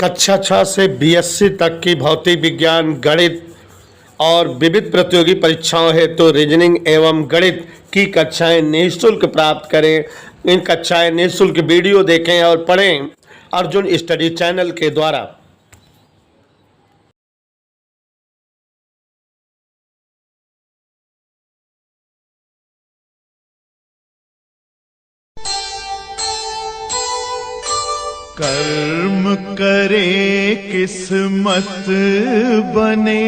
कक्षा 6 से बीएससी तक की भौतिक विज्ञान, गणित और विविध प्रतियोगी परीक्षाओं हेतु रीजनिंग एवं गणित की कक्षाएं निःशुल्क प्राप्त करें। इन कक्षाएं निःशुल्क वीडियो देखें और पढ़ें अर्जुन स्टडी चैनल के द्वारा। कर्म करे किस्मत बने,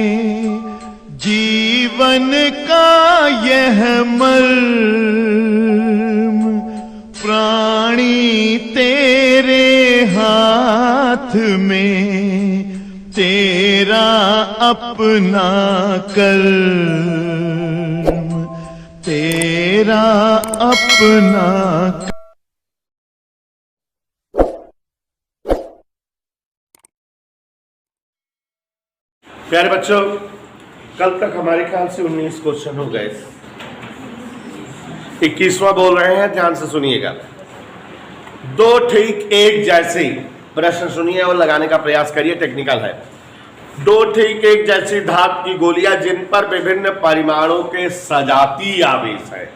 जीवन का यह मर्म, प्राणी तेरे हाथ में, तेरा अपना कर्म, तेरा अपना। प्यारे बच्चों, कल तक हमारे ख्याल से 19 क्वेश्चन हो गए। 21वां बोल रहे हैं, ध्यान से सुनिएगा। दो ठीक एक जैसी प्रश्न सुनिए और लगाने का प्रयास करिए, टेक्निकल है। दो ठीक एक जैसी धातु की गोलियां जिन पर विभिन्न परिमाणों के सजातीय आवेश है,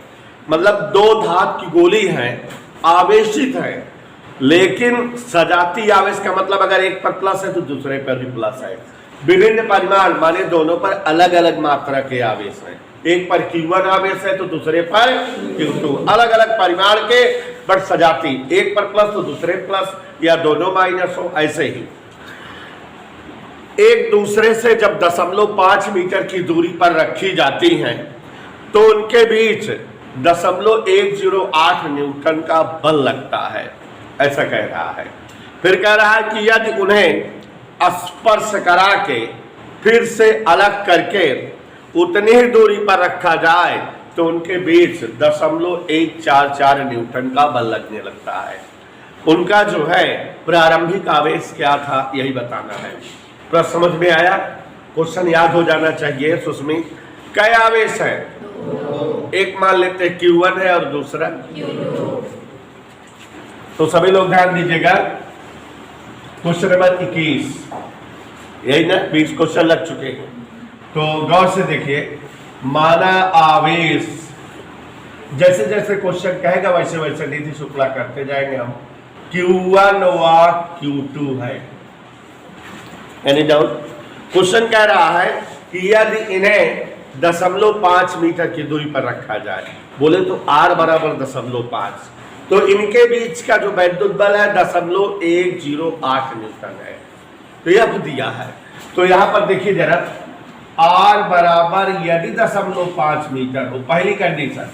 मतलब दो धातु की गोली हैं, आवेशित है, लेकिन सजातीय आवेश का मतलब अगर एक पर प्लस है तो दूसरे पर भी प्लस है। विभिन्न परिमाण माने दोनों पर अलग अलग मात्रा के आवेश हैं। एक पर Q1 आवेश है तो दूसरे पर Q2, अलग अलग परिमाण के पर सजाती, एक पर प्लस तो दूसरे प्लस या दोनों माइनस हो। ऐसे ही एक दूसरे से जब 0.5 मीटर की दूरी पर रखी जाती हैं तो उनके बीच 0.108 न्यूटन का बल लगता है, ऐसा कह रहा है। फिर कह रहा है कि यदि उन्हें स्पर्श करा के फिर से अलग करके उतनी ही दूरी पर रखा जाए तो उनके बीच 0.144 न्यूटन का बल लगने लगता है। उनका जो है प्रारंभिक आवेश क्या था, यही बताना है। प्रश्न समझ में आया? क्वेश्चन याद हो जाना चाहिए। सुस्मी, कई आवेश है? एक मान लेते Q1 है और दूसरा Q2। तो सभी लोग ध्यान दीजिएगा। क्वेश्चन नंबर 21, यही ना 20 क्वेश्चन लग चुके हैं, तो गौर से देखिए। माना आवेश, जैसे जैसे क्वेश्चन कहेगा वैसे वैसे निधि शुक्ला करते जाएंगे हम। Q1 व Q2 है, एनी डाउट? क्वेश्चन कह रहा है कि यदि इन्हें 0.5 मीटर की दूरी पर रखा जाए, बोले तो R बराबर 0.5, तो इनके बीच का जो वैद्युत बल है 0.108 न्यूटन है। तो यह दिया है, तो यहां पर देखिए जरा, R बराबर यदि 0.5 मीटर हो, पहली कंडीशन,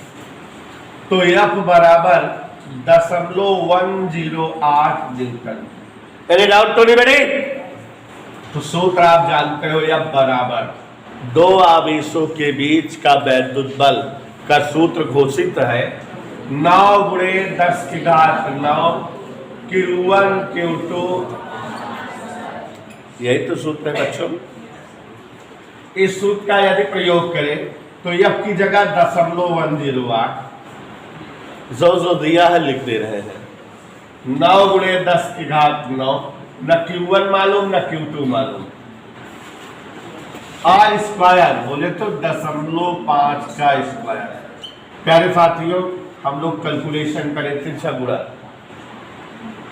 तो F बराबर 0.108 न्यूटन। एनी डाउट तो नहीं बेटे? तो सूत्र आप जानते हो, F बराबर दो आवेशों के बीच का वैद्युत बल का सूत्र घोषित है 9 × 10⁹ Q1 Q2। यही तो सूत्र है बच्चों। इस सूत्र का यदि प्रयोग करें तो F की जगह 0.108 जो दिया है लिख दे रहे हैं। 9 × 10⁹, न Q1 मालूम न Q2 मालूम। R स्क्वायर बोले तो 0.5 का स्क्वायर। प्यारे साथियों, हम लोग कैलकुलेशन करें 3 गुणा,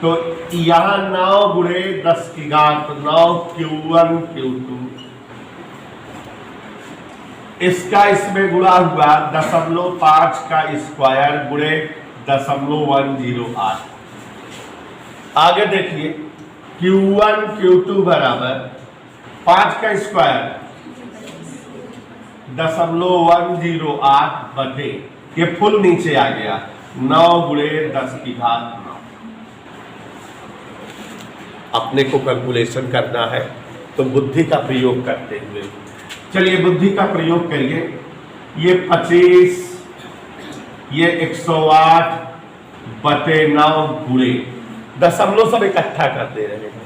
तो यहां 9 × 10⁹ Q1 Q2, इसका इसमें गुणा हुआ 0.5 का स्क्वायर × 0.108। आगे देखिए, Q1 Q2 बराबर 5 का स्क्वायर 0.108 बटे, ये फुल नीचे आ गया 9 × 10⁹। अपने को कैलकुलेशन करना है तो बुद्धि का प्रयोग करते हुए, चलिए बुद्धि का प्रयोग करिए। ये 25, ये 108 बटे 9 गुणे, दशमलव सब इकट्ठा कर दे रहे हैं।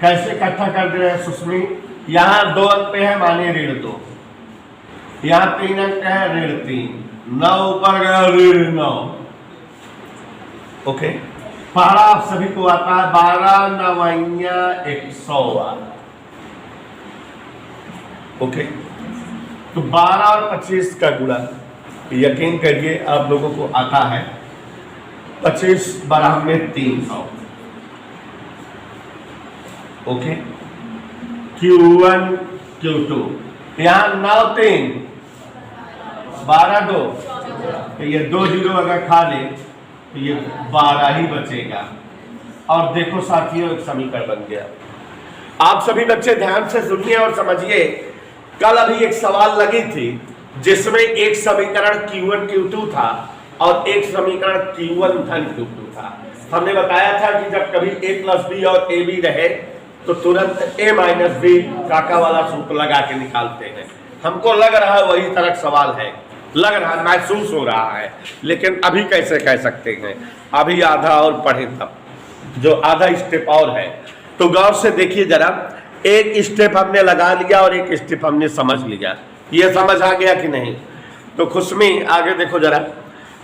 कैसे इकट्ठा कर दे रहे हैं सुस्मी? यहाँ 2 अंक पे है, मानिए -2, यहाँ 3 अंक है, -3, 9 ऊपर गया, -9। ओके, पहाड़ा आप सभी को आता है 12 नवैया 100। ओके, तो 12 और 25 का गुणा यकीन करिए आप लोगों को आता है 25 12 में 300। ओके, Q1 Q2 यहाँ 9 3 12 2, तो ये 2 जीरो अगर खा ले तो ये 12 ही बचेगा। और देखो साथियों, एक समीकरण बन गया। आप सभी बच्चे ध्यान से सुनिए और समझिए। कल अभी एक सवाल लगी थी जिसमें एक समीकरण Q1 Q2 था और एक समीकरण Q1 धन Q2 था। हमने बताया था कि जब कभी A प्लस बी और ए बी रहे तो तुरंत A माइनस बी काका वाला सूत्र लगा के निकालते हैं। हमको लग रहा है वही तरह सवाल है, लग रहा है, महसूस हो रहा है, लेकिन अभी कैसे कह सकते हैं? अभी आधा और पढ़े तब, जो आधा स्टेप और है। तो गौर से देखिए जरा, एक स्टेप हमने लगा लिया और एक स्टेप हमने समझ लिया। ये समझ आ गया कि नहीं? तो खुशमी आगे देखो जरा,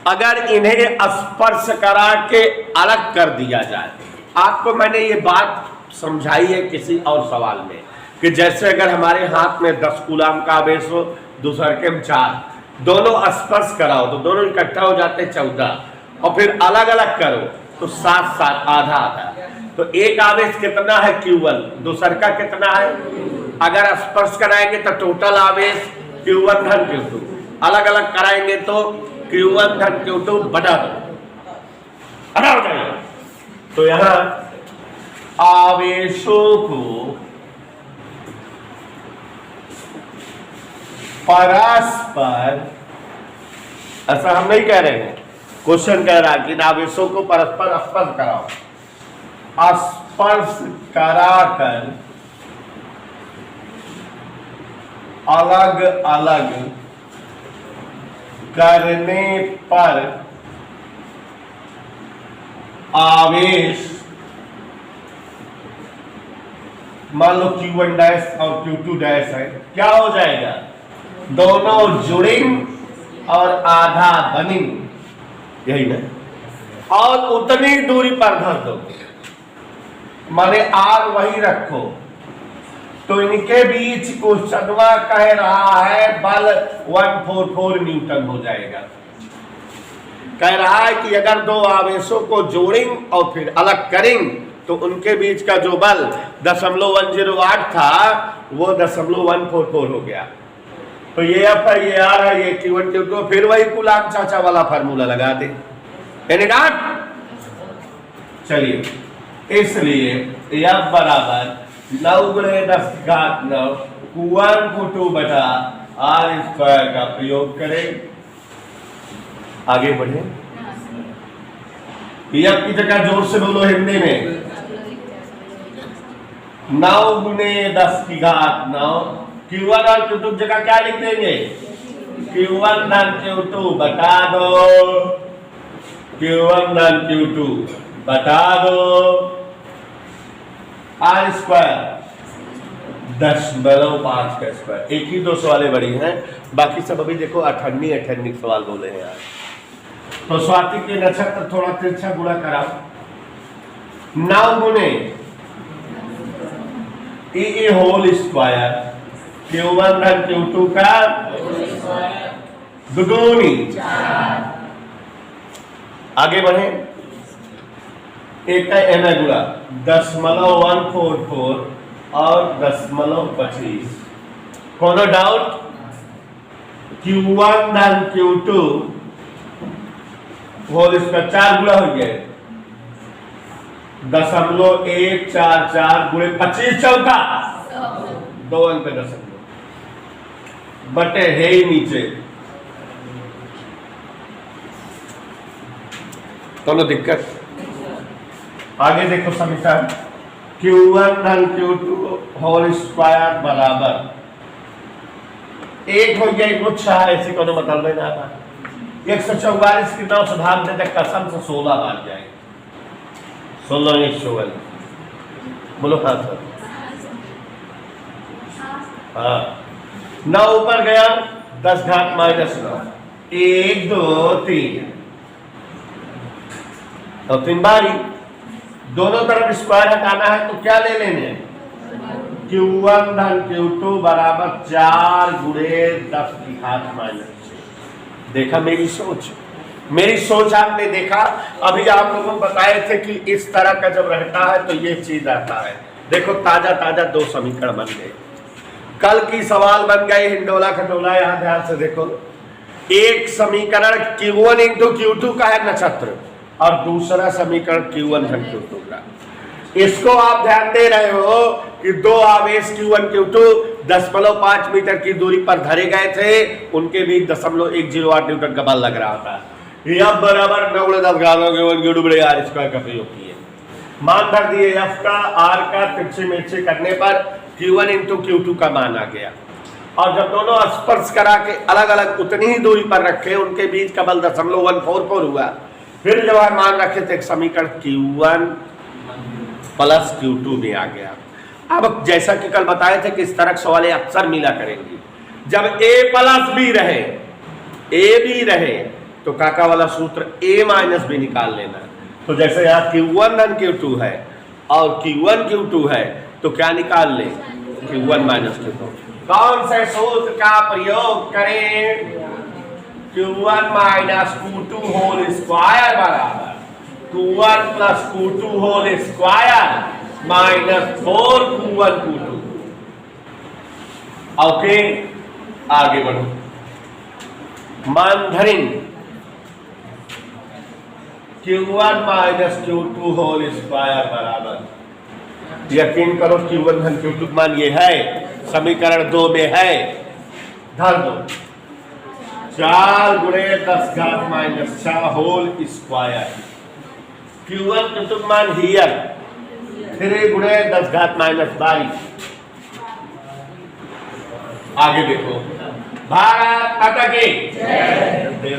अगर इन्हें स्पर्श करा के अलग कर दिया जाए, आपको मैंने ये बात समझाई है किसी और सवाल में कि जैसे अगर हमारे हाथ में 10 कूलाम का आवेश हो, दूसरे के 4, दोनों स्पर्श कराओ तो दोनों इकट्ठा हो जाते 14, और फिर अलग अलग करो तो 7 7 आधा आधा। तो एक आवेश कितना है Q1, दूसर का कितना है? अगर स्पर्श कराएंगे तो टोटल आवेश Q1 धन Q2, अलग अलग कराएंगे तो Q1 धन Q2 बटा दो, बड़ा हो जाएगा। तो यहां आवेशों को परस्पर, ऐसा हम नहीं कह रहे हैं, क्वेश्चन कह रहा है कि आवेशों को परस्पर स्पर्श कराओ, स्पर्श कराकर अलग अलग करने पर आवेश, मान लो Q1 डैश और Q2 डैश है, क्या हो जाएगा? दोनों जुड़ेंगे और आधा बनेंगे, यही ना? और उतनी दूरी पर धर दो, माने R वही रखो, तो इनके बीच क्वेश्चनवा कह रहा है बल 144 न्यूटन हो जाएगा। कह रहा है कि अगर दो आवेशों को जोड़ेंगे और फिर अलग करेंगे तो उनके बीच का जो बल 0.108 था वो 0.144 हो गया। तो ये F है, ये R है, ये Q1 Q2, फिर वही कूलाम चाचा वाला फार्मूला लगा दे। Any doubt? चलिए, इसलिए F बराबर 9 × 10⁹ Q1 Q2 बटा R² का प्रयोग करें। आगे बढ़े, F की जगह जोर से बोलो हिंदी में, 9 × 10⁹ Q1 और Q2 की जगह क्या लिख देंगे? Q1 धन Q2 बटा दो, Q1 धन Q2 बटा दो R², 10.5 का स्क्वायर। एक ही 2 सवालें बड़ी हैं, बाकी सब अभी देखो 98 सवाल बोले हैं यार। तो स्वाति के नक्षत्र थोड़ा तिरछा गुणा कराओ, 9 गुणे E होल स्क्वायर, Q1 धन Q2 का दुगुनी। आगे बढ़े, एक का n गुणा 10.144 और 10.25। कोनो डाउट? Q1 धन Q2 होल इसका 4 गुणा हो गया, 0.144 गुणे 25 चौका 2 अंक पे 10 बटे है ही नीचे, दोनों दिक्कत। आगे देखो समीकरण, Q1 धन Q2 होल स्क्वायर बराबर 1 हो गया, एक गुच्छा है, इसी को तो मतलब लेना था। 144 की 9 से भाग देते कसम से 16 बार जाएंगे, 16 × 16। बोलो हाँ सर। हाँ, 9 ऊपर गया 10 घात -9, 1 2 3 और 3 बारी दोनों तरफ स्क्वायर हटाना है तो क्या ले लेने हैं, Q1 धन Q2 बराबर 4 गुणे 10 की घात माइनस 6। देखा मेरी सोच आपने देखा। अभी आप लोगों को बताए थे कि इस तरह का जब रहता है तो ये चीज आता है। देखो ताजा ताजा दो समीकरण बन गए। कल की सवाल बन गए हिंडोला खटोला। यहां ध्यान से देखो, एक समीकरण Q1 इंटू Q2 का है नक्षत्र और दूसरा समीकरण Q1 धन Q2 का। इसको आप ध्यान दे रहे हो कि दो आवेश Q1 Q2 0.5 मीटर की दूरी पर धरे गए थे, उनके बीच 0.108 न्यूटन का बल लग रहा था। F बराबर 9 बड़े आर स्क्वायर का प्रयोग किए, मान भर दिए। F का R का तिरछी मिर्ची करने पर Q1 इंटू Q2 का मान आ गया। और जब दोनों स्पर्श करा के अलग अलग उतनी ही दूरी पर रखे, उनके बीच का बल 0.144 हुआ। फिर जब मान रखे थे एक समीकरण Q1 प्लस Q2 में आ गया। अब जैसा कि कल बताए थे कि इस तरह सवाल अक्सर मिला करेंगी। जब A प्लस B रहे, A भी रहे, तो काका वाला सूत्र A माइनस B निकाल लेना। तो जैसे यहाँ Q1 धन Q2 है और Q1 Q2 है, तो क्या निकाल ले, Q1 माइनस Q2। कौन से सूत्र का प्रयोग करें, Q1 minus Q2 whole square बराबर Q1 plus Q2 whole square minus 4 Q1 Q2। Okay, आगे बढ़ो। मान धरेंगे Q1 minus Q2 whole square बराबर, यकीन करो Q1 धन Q2 मान ये है, समीकरण 2 में है, धर दो 4 गुणे 10 घात minus 6 whole square. Q1 Q2 मान हियर 3 गुणे 10 घात माइनस 22। आगे देखो, भारत माता की जय।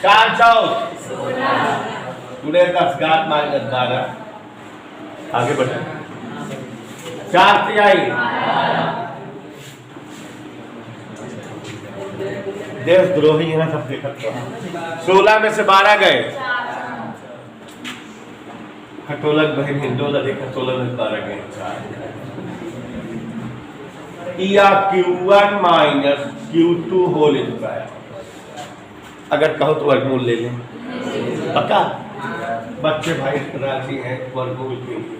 4 चौक गुणे 10 घात माइनस 12। आगे बढ़े, 4 तिहाई देशद्रोही है सब देखा। 16 में से 12 गए, खटोलक बहन हिंडोला देखा, 16 में 12 गए। या Q1 minus Q2 whole square. अगर कहो तो वर्गमूल ले लें, पक्का? बच्चे भाई राजी हैं वर्गमूल के लिए।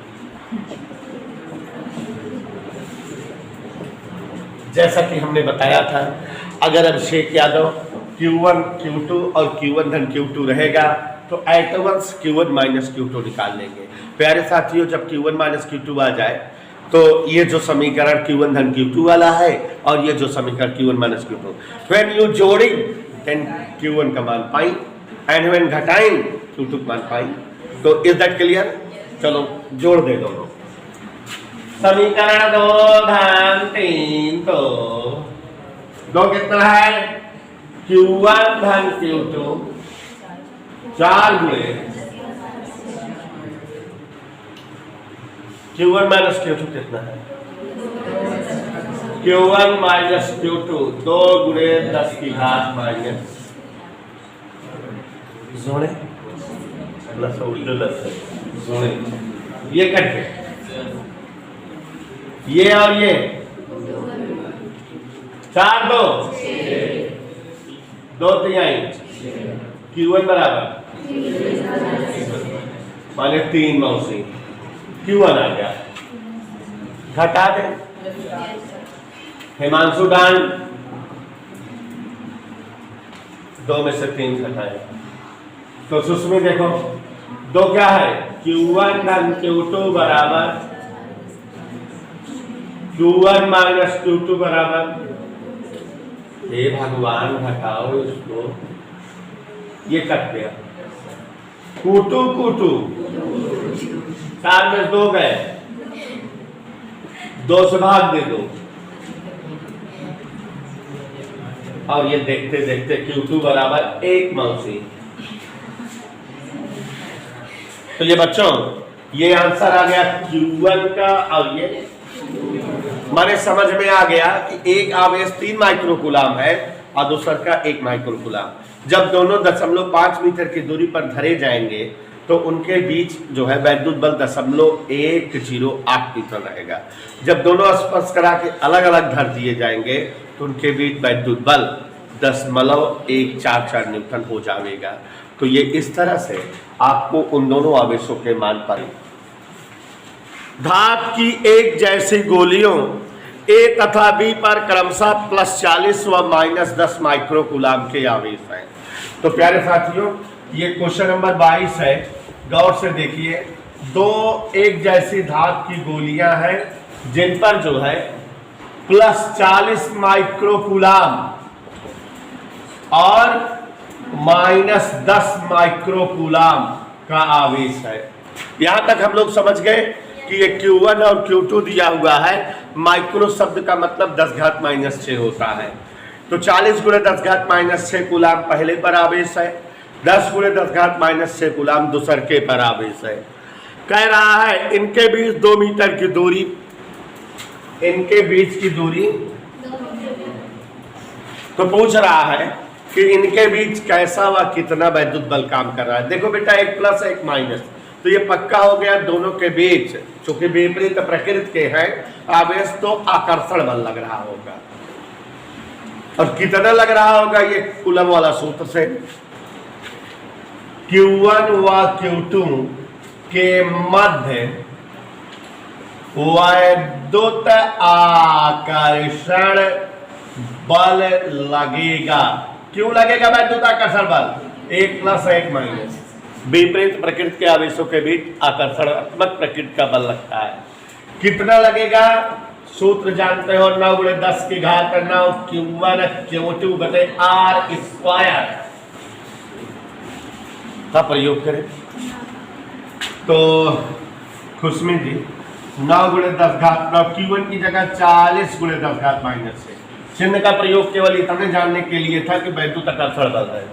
जैसा कि हमने बताया था, अगर अभिषेक यादव Q1 Q2 और Q1 धन Q2 रहेगा तो eight once Q1 minus Q2 निकाल लेंगे। प्यारे साथियों, जब Q1 माइनस Q2 आ जाए तो ये जो समीकरण Q1 धन Q2 वाला है और ये जो समीकरण Q1 minus Q2, when you जोड़िंग देन Q1 का मान पाई एंड व्हेन घटाइंग Q2 का मान पाई। तो इज दैट क्लियर? चलो जोड़ दे दोनों। समीकरण 2 धन 3 तो 2 कितना है, Q1 धन Q2 4 गुणे Q1 माइनस Q2 कितना है, Q1 माइनस Q2 2 गुणे 10 की घात माइनस जोड़े प्लस जोड़े, ये कट गए, ये और ये 4 2 तिहाई Q1 बराबर माने 3 मौसी Q1 आ गया। घटा दे, हिमांशु दान 2 में से 3 घटाए तो उसमें देखो 2 क्या है, Q1 धन Q2 बराबर Q1 माइनस Q2 बराबर, हे भगवान घटाओ इसको, ये कट गया Q2 4 में 2 गए, 2 से भाग दे दो और ये देखते देखते Q2 बराबर 1 मौसी। तो ये बच्चों ये आंसर आ गया Q1 का और ये माने समझ में आ गया कि एक आवेश 3 माइक्रोकूलाम है और दूसरा का 1 माइक्रोकूलाम। जब दोनों 0.5 मीटर की दूरी पर धरे जाएंगे तो उनके बीच जो है वैद्युत बल 0.108 न्यूटन रहेगा। जब दोनों स्पर्श करा के अलग अलग धर दिए जाएंगे तो उनके बीच वैद्युत बल 0.144 न्यूटन हो जाएगा। तो ये इस तरह से आपको उन दोनों आवेशों के मान पर धातु की एक जैसी गोलियों ए तथा बी पर क्रमशः +40 व -10 माइक्रोकूलाम के आवेश हैं। तो प्यारे साथियों, ये क्वेश्चन नंबर 22 है, गौर से देखिए। दो एक जैसी धातु की गोलियां हैं जिन पर जो है +40 माइक्रोकूलाम और -10 माइक्रोकूलाम का आवेश है। यहां तक हम लोग समझ गए कि ये Q1 और Q2 दिया हुआ है। माइक्रो शब्द का मतलब 10⁻⁻6 होता है। तो 40 × 10⁻⁻6 कूलाम पहले पर आवेश है, 10 × 10⁻⁻6 कूलाम दूसरे पर आवेश है। कह रहा है इनके बीच 2 मीटर की दूरी, इनके बीच की दूरी, तो पूछ रहा है कि इनके बीच कैसा व कितना वैद्युत बल काम कर रहा है। देखो बेटा, एक प्लस एक माइनस, तो ये पक्का हो गया दोनों के बीच, चूंकि विपरीत प्रकृति के हैं आवेश, तो आकर्षण बल लग रहा होगा। और कितना लग रहा होगा, ये कूलम वाला सूत्र से Q1 व Q2 के मध्य वैद्युत आकर्षण बल लगेगा। क्यों लगेगा वैद्युत आकर्षण बल? 1 + 1 माइनस विपरीत प्रकृति के आवेशों के बीच आकर्षणात्मक प्रकृति का बल लगता है। कितना लगेगा? सूत्र जानते हो, 9 × 10⁹ Q1 Q2 / R² का प्रयोग करें। तो खुशमी जी 9 × 10⁹ Q1 की जगह 40 × 10⁻⁻6 चिन्ह का प्रयोग केवल इतने जानने के लिए था कि वैद्युत आकर्षण बल है।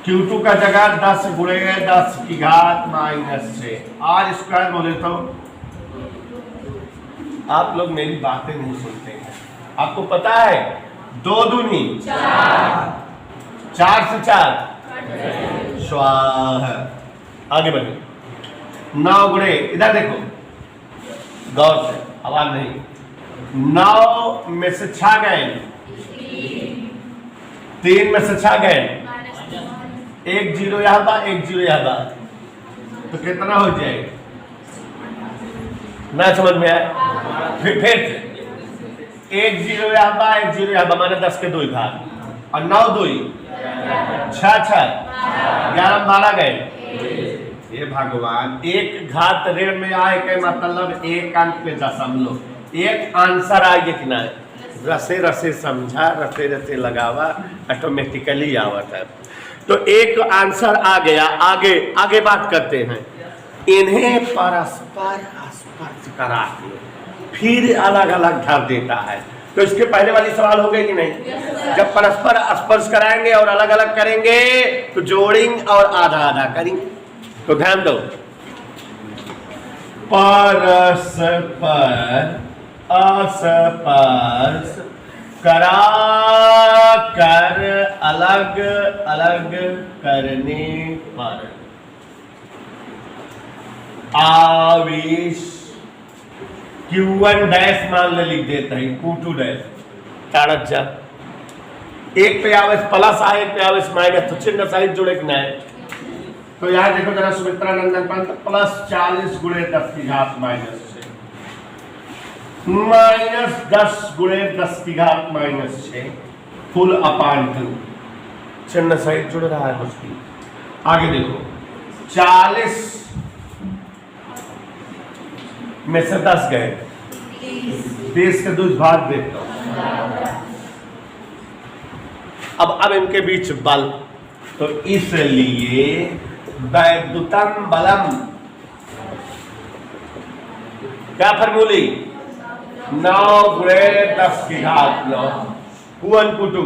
Q2 का जगह 10 × 10⁻⁻6 R² बोले तो आप लोग मेरी बातें नहीं सुनते हैं। आपको पता है 2 दूनी 4, 4 से 4 स्वाहा। आगे बढ़िए। 9 × इधर देखो गौर से, आवाज नहीं। 9 में से 6 गए, 3 में से 6 गए, 1 0 यहाँ बा, 1 0 यहाँ बा, तो कितना हो जाएगा? ना समझ में आया? फिर 1 0 यहाँ बा, 1 0 यहाँ बा, माने 10 के 2 भाग, और 9 2 6 6 11 12 गए। ये भगवान, एक घात ऋण में आए के मतलब एक अंक पे दशमलव, एक आंसर आगे कि ना, रसे रसे समझा, रसे रसे लगावा, ऑटोमेटिकली आवत है। तो एक आंसर आ गया। आगे आगे बात करते हैं। इन्हें परस्पर स्पर्श करा के फिर अलग अलग धर देता है। तो इसके पहले वाली सवाल हो गई कि नहीं? जब परस्पर स्पर्श कराएंगे और अलग अलग करेंगे तो जोड़ेंगे और आधा आधा करेंगे। तो ध्यान दो, परस्पर स्पर्श करा कर अलग अलग करने पर आवेश Q1 डैश मान ले लिख देते हैं, Q2 डैश तारक जा, एक पे आवेश प्लस आए, एक पे आवेश माइनस, तो चिन्ह सहित जुड़े कि नहीं? तो यहाँ देखो जरा सुमित्रा नंदन पंत, +40 × 10⁻⁻6 -10 × 10⁻⁻6 फुल अपान 2, चिन्ह सहित जुड़ रहा है उसकी। आगे देखो 40 में से 10 गए, 20 के 2 भाग देता हूं। अब इनके बीच बल, तो इसलिए वैद्युतम बलम, क्या फॉर्मूली? 9 × 10⁻⁹ Q1 Q2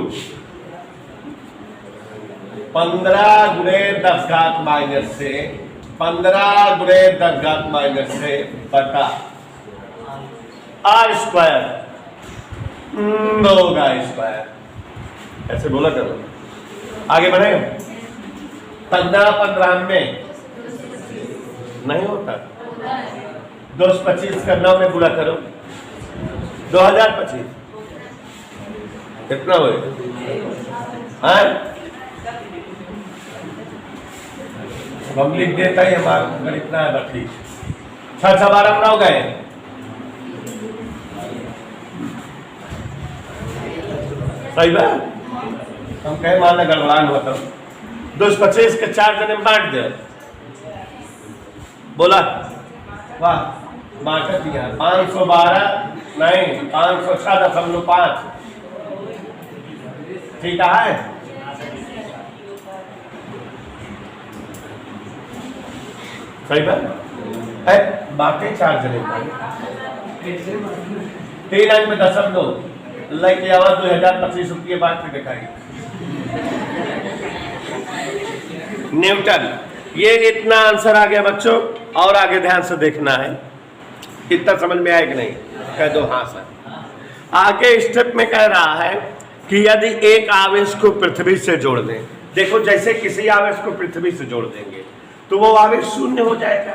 15 × 10⁻⁻6 15 × 10⁻⁻6 बटा R², 2 का स्क्वायर, ऐसे बोला करो। आगे बढ़े। 15 15 में नहीं होता। 225 का 9 में गुणा करो, 2025 कितना हुए? हम लिख देता है हमारा अगर इतना है बस ठीक। 6 6 12 9 गए, सही बात। हम कहे मान गड़बड़ान होता। 225 के 4 जने बांट दे, बोला वाह बांट दिया। 512 नहीं 506.5 ठीक है। सही बात। बाकी 4 जने 3 अंक में 10 लेके आवा 2025 रुपये बांट के दिखाई। न्यूटन, ये इतना आंसर आ गया बच्चों, और आगे ध्यान से देखना है। इतना समझ में आया कि नहीं? कह दो हाँ सर। आगे स्टेप में कह रहा है कि यदि एक आवेश को पृथ्वी से जोड़ दें, देखो जैसे किसी आवेश को पृथ्वी से जोड़ देंगे तो वो आवेश शून्य हो जाएगा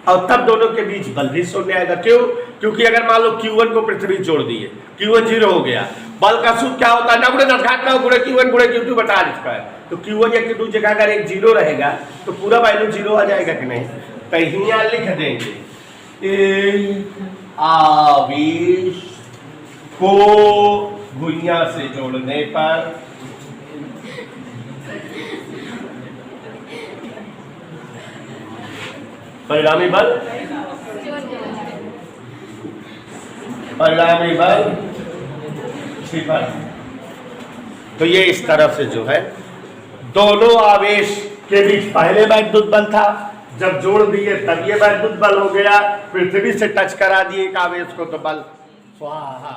और तब दोनों के बीच बल भी शून्य आएगा। क्यों? क्योंकि अगर मान लो Q1 को पृथ्वी जोड़ दिए, Q1 0 हो गया, बल का सूत्र क्या होता है? 9 गुणे Q1 बटा इसका है। तो Q1 या Q2 जगह अगर एक 0 रहेगा तो पूरा वैल्यू 0 आ जाएगा कि नहीं? तो यहाँ लिख देंगे एक आवेश को भुइयां से जोड़ने पर परिणामी बल सिफर। तो ये इस तरफ से जो है दोनों आवेश के बीच पहले वैद्युत बल था, जब जोड़ दिए तब ये वैद्युत बल हो गया। पृथ्वी से टच करा दिए एक आवेश को तो बल स्वाहा।